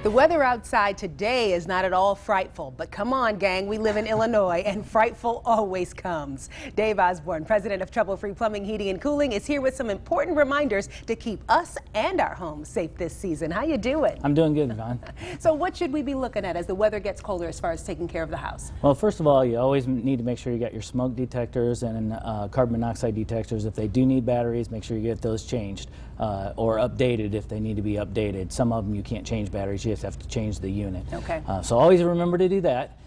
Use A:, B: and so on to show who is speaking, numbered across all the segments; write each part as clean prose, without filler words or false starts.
A: The weather outside today is not at all frightful, but come on, gang, we live in Illinois, and frightful always comes. Dave Osborn, president of Trouble-Free Plumbing, Heating, and Cooling, is here with some important reminders to keep us and our homes safe this season. How you doing?
B: I'm doing good, Yvonne.
A: So what should we be looking at as the weather gets colder as far as taking care of the house?
B: Well, first of all, you always need to make sure you got your smoke detectors and carbon monoxide detectors. If they do need batteries, make sure you get those changed or updated if they need to be updated. Some of them you can't change batteries, you just have to change the unit.
A: Okay.
B: So always remember to do that.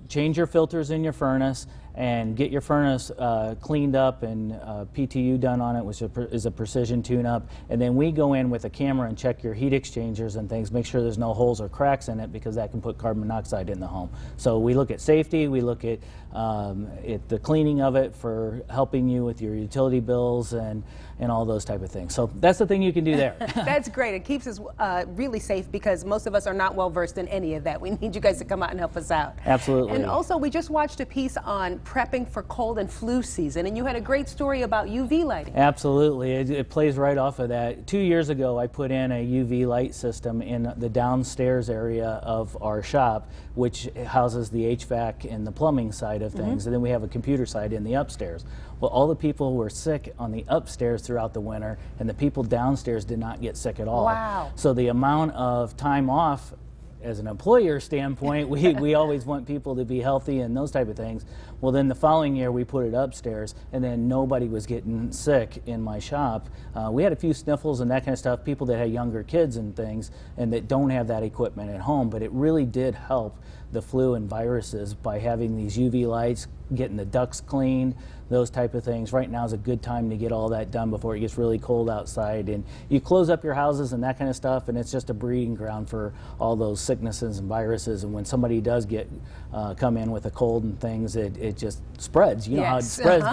B: Change your filters in your furnace and get your furnace cleaned up and PTU done on it, which is a precision tune-up. And then we go in with a camera and check your heat exchangers and things, make sure there's no holes or cracks in it because that can put carbon monoxide in the home. So we look at safety, we look at the cleaning of it for helping you with your utility bills and all those type of things. So that's the thing you can do there.
A: That's great. It keeps us really safe because most of us are not well versed in any of that. We need you guys to come out and help us out.
B: Absolutely.
A: And also, we just watched a piece on prepping for cold and flu season, and you had a great story about UV lighting.
B: Absolutely. It plays right off of that. 2 years ago, I put in a UV light system in the downstairs area of our shop, which houses the HVAC and the plumbing side of things, and then we have a computer side in the upstairs. Well, all the people were sick on the upstairs throughout the winter, and the people downstairs did not get sick at all.
A: Wow.
B: So the amount of time off, as an employer standpoint, we always want people to be healthy and those type of things. Well, then the following year we put it upstairs, and then nobody was getting sick in my shop. We had a few sniffles and that kind of stuff, people that had younger kids and things and that don't have that equipment at home, but it really did help the flu and viruses by having these UV lights, getting the ducts cleaned, those type of things. Right now is a good time to get all that done before it gets really cold outside. And you close up your houses and that kind of stuff, and it's just a breeding ground for all those sicknesses and viruses. And when somebody does get come in with a cold and things, it just spreads. You know how it spreads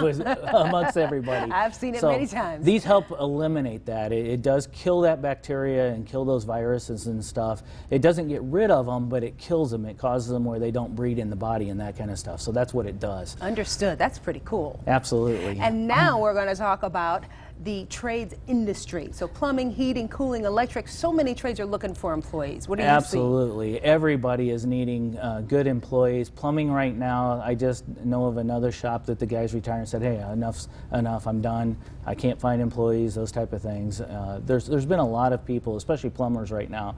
B: amongst everybody.
A: I've seen it many times.
B: These help eliminate that. It does kill that bacteria and kill those viruses and stuff. It doesn't get rid of them, but it kills them. It causes them where they don't breed in the body and that kind of stuff. So that's what it does.
A: Understood. That's pretty cool.
B: Absolutely.
A: And now we're going to talk about the trades industry. So plumbing, heating, cooling, electric, so many trades are looking for employees. What do you see?
B: Absolutely. Everybody is needing good employees. Plumbing right now, I just know of another shop that the guys retired and said, hey, enough's enough, I'm done. I can't find employees, those type of things. There's been a lot of people, especially plumbers right now.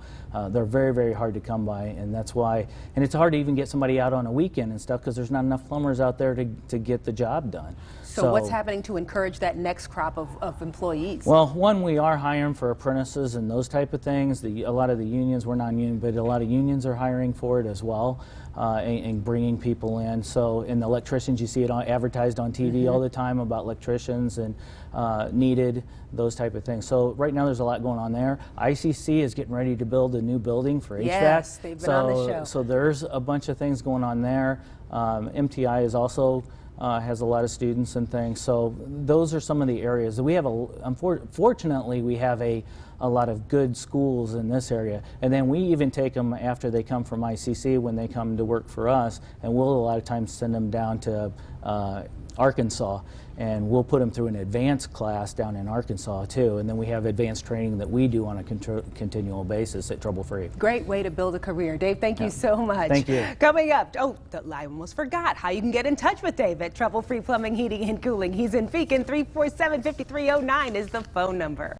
B: They're very, very hard to come by, and that's why, and it's hard to even get somebody out on a weekend and stuff because there's not enough plumbers out there to get the job done.
A: So what's happening to encourage that next crop of employees?
B: Well, one, we are hiring for apprentices and those type of things. A lot of the unions, we're non-union, but a lot of unions are hiring for it as well and bringing people in. So in the electricians, you see it advertised on TV all the time about electricians and needed, those type of things. So right now there's a lot going on there. ICC is getting ready to build a new building for HVAC.
A: Yes, they've been on the show.
B: So there's a bunch of things going on there. MTI is also has a lot of students and things. So those are some of the areas. We have fortunately, we have a lot of good schools in this area. And then we even take them after they come from ICC when they come to work for us, and we'll a lot of times send them down to Arkansas, and we'll put them through an advanced class down in Arkansas too, and then we have advanced training that we do on a continual basis at Trouble-Free.
A: Great way to build a career. Dave, thank you so much.
B: Thank you.
A: Coming up, I almost forgot how you can get in touch with Dave at Trouble-Free Plumbing, Heating, and Cooling. He's in Pekin. 347-5309 is the phone number.